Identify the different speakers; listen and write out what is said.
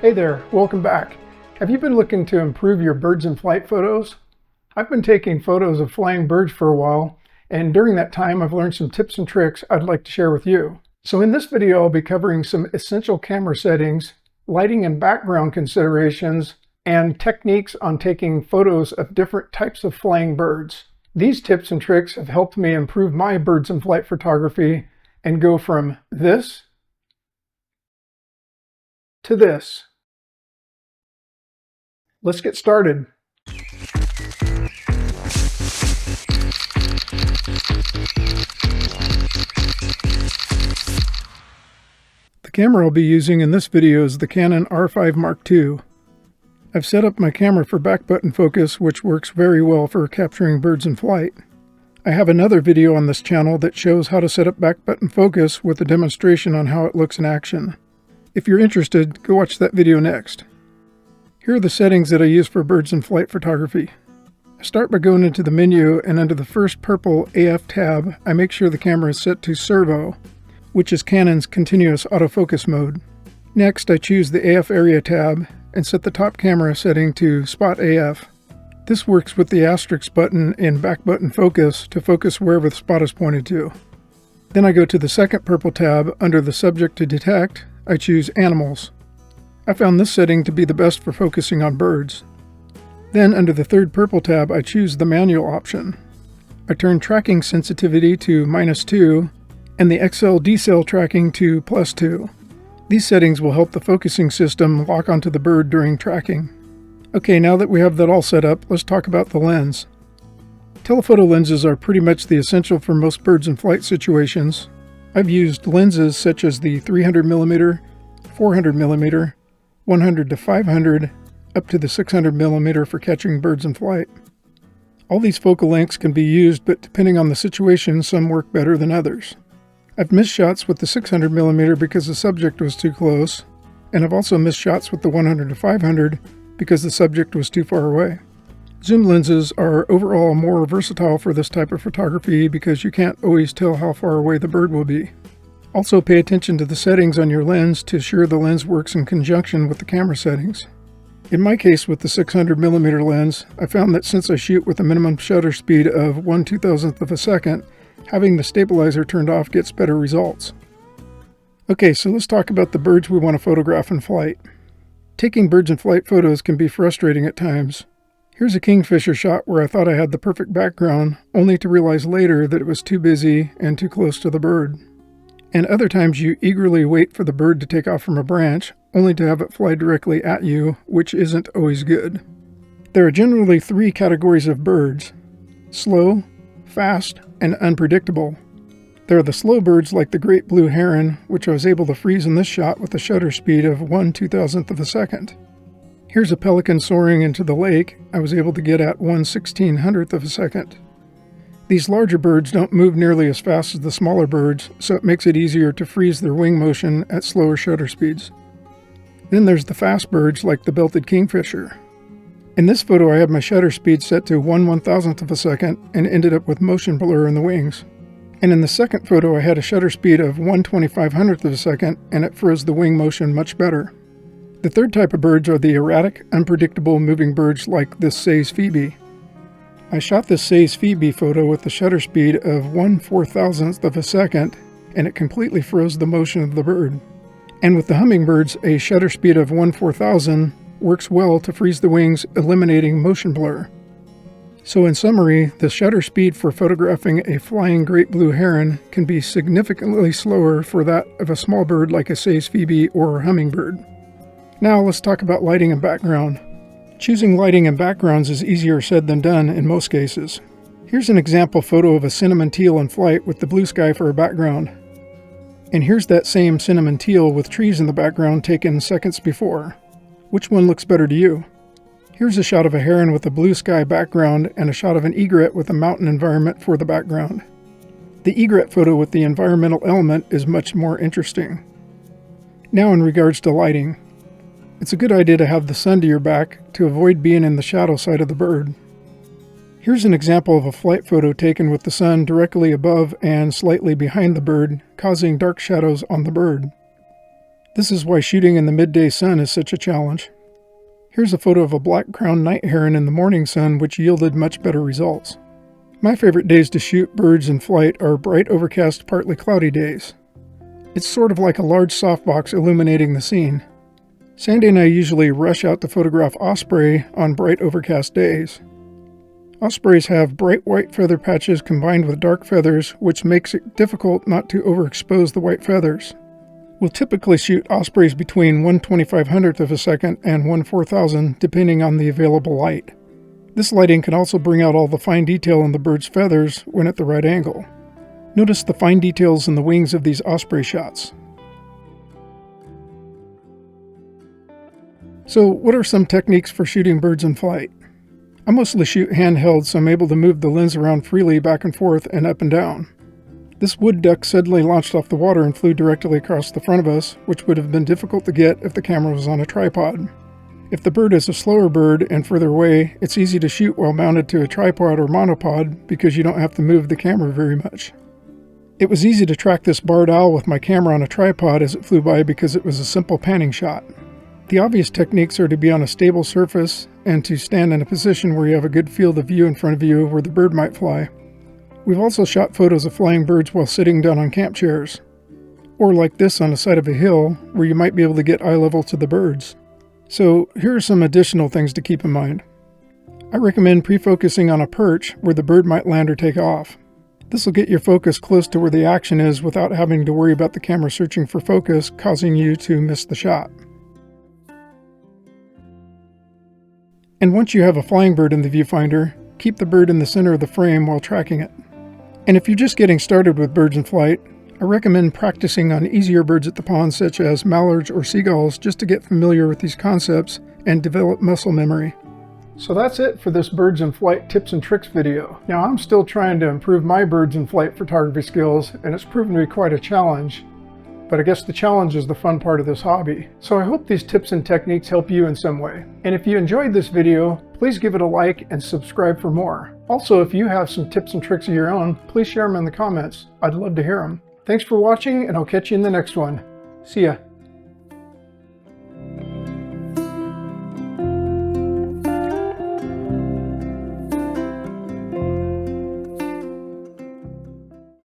Speaker 1: Hey there, welcome back. Have you been looking to improve your birds in flight photos? I've been taking photos of flying birds for a while, and during that time I've learned some tips and tricks I'd like to share with you. So in this video I'll be covering some essential camera settings, lighting and background considerations, and techniques on taking photos of different types of flying birds. These tips and tricks have helped me improve my birds in flight photography and go from this to this. Let's get started. The camera I'll be using in this video is the Canon R5 Mark II. I've set up my camera for back button focus, which works very well for capturing birds in flight. I have another video on this channel that shows how to set up back button focus with a demonstration on how it looks in action. If you're interested, go watch that video next. Here are the settings that I use for birds in flight photography. I start by going into the menu, and under the first purple AF tab, I make sure the camera is set to servo, which is Canon's continuous autofocus mode. Next, I choose the AF area tab and set the top camera setting to spot AF. This works with the asterisk button in back button focus to focus wherever the spot is pointed to. Then I go to the second purple tab. Under the subject to detect, I choose animals. I found this setting to be the best for focusing on birds. Then under the third purple tab, I choose the manual option. I turn tracking sensitivity to -2 and the XL decel tracking to +2. These settings will help the focusing system lock onto the bird during tracking. Okay, now that we have that all set up, let's talk about the lens. Telephoto lenses are pretty much the essential for most birds in flight situations. I've used lenses such as the 300mm, 400mm, 100 to 500, up to the 600mm for catching birds in flight. All these focal lengths can be used, but depending on the situation, some work better than others. I've missed shots with the 600mm because the subject was too close, and I've also missed shots with the 100 to 500 because the subject was too far away. Zoom lenses are overall more versatile for this type of photography because you can't always tell how far away the bird will be. Also pay attention to the settings on your lens to ensure the lens works in conjunction with the camera settings. In my case with the 600mm lens, I found that since I shoot with a minimum shutter speed of 1/2000th of a second, having the stabilizer turned off gets better results. Okay, so let's talk about the birds we want to photograph in flight. Taking birds in flight photos can be frustrating at times. Here's a kingfisher shot where I thought I had the perfect background, only to realize later that it was too busy and too close to the bird. And other times you eagerly wait for the bird to take off from a branch, only to have it fly directly at you, which isn't always good. There are generally three categories of birds: slow, fast, and unpredictable. There are the slow birds like the great blue heron, which I was able to freeze in this shot with a shutter speed of 1/2000th of a second. Here's a pelican soaring into the lake. I was able to get at 1/1600th of a second. These larger birds don't move nearly as fast as the smaller birds, so it makes it easier to freeze their wing motion at slower shutter speeds. Then there's the fast birds like the belted kingfisher. In this photo I had my shutter speed set to 1/1000th of a second and ended up with motion blur in the wings. And in the second photo I had a shutter speed of 1/2500th of a second and it froze the wing motion much better. The third type of birds are the erratic, unpredictable moving birds like this Say's phoebe. I shot this Say's phoebe photo with the shutter speed of 1/4000th of a second, and it completely froze the motion of the bird. And with the hummingbirds, a shutter speed of 1/4000 works well to freeze the wings, eliminating motion blur. So in summary, the shutter speed for photographing a flying great blue heron can be significantly slower for that of a small bird like a Say's phoebe or a hummingbird. Now let's talk about lighting and background. Choosing lighting and backgrounds is easier said than done in most cases. Here's an example photo of a cinnamon teal in flight with the blue sky for a background. And here's that same cinnamon teal with trees in the background taken seconds before. Which one looks better to you? Here's a shot of a heron with a blue sky background and a shot of an egret with a mountain environment for the background. The egret photo with the environmental element is much more interesting. Now in regards to lighting. It's a good idea to have the sun to your back to avoid being in the shadow side of the bird. Here's an example of a flight photo taken with the sun directly above and slightly behind the bird, causing dark shadows on the bird. This is why shooting in the midday sun is such a challenge. Here's a photo of a black-crowned night heron in the morning sun, which yielded much better results. My favorite days to shoot birds in flight are bright, overcast, partly cloudy days. It's sort of like a large softbox illuminating the scene. Sandy and I usually rush out to photograph osprey on bright, overcast days. Ospreys have bright white feather patches combined with dark feathers, which makes it difficult not to overexpose the white feathers. We'll typically shoot ospreys between 1/2500th of a second and 1/4000, depending on the available light. This lighting can also bring out all the fine detail in the bird's feathers when at the right angle. Notice the fine details in the wings of these osprey shots. So, what are some techniques for shooting birds in flight? I mostly shoot handheld, so I'm able to move the lens around freely back and forth and up and down. This wood duck suddenly launched off the water and flew directly across the front of us, which would have been difficult to get if the camera was on a tripod. If the bird is a slower bird and further away, it's easy to shoot while mounted to a tripod or monopod because you don't have to move the camera very much. It was easy to track this barred owl with my camera on a tripod as it flew by because it was a simple panning shot. The obvious techniques are to be on a stable surface and to stand in a position where you have a good field of view in front of you where the bird might fly. We've also shot photos of flying birds while sitting down on camp chairs, or like this on the side of a hill where you might be able to get eye level to the birds. So here are some additional things to keep in mind. I recommend pre-focusing on a perch where the bird might land or take off. This will get your focus close to where the action is without having to worry about the camera searching for focus, causing you to miss the shot. And once you have a flying bird in the viewfinder, keep the bird in the center of the frame while tracking it. And if you're just getting started with birds in flight, I recommend practicing on easier birds at the pond such as mallards or seagulls just to get familiar with these concepts and develop muscle memory. So that's it for this birds in flight tips and tricks video. Now I'm still trying to improve my birds in flight photography skills, and it's proven to be quite a challenge. But I guess the challenge is the fun part of this hobby. So I hope these tips and techniques help you in some way. And if you enjoyed this video, please give it a like and subscribe for more. Also, if you have some tips and tricks of your own, please share them in the comments. I'd love to hear them. Thanks for watching, and I'll catch you in the next one. See ya.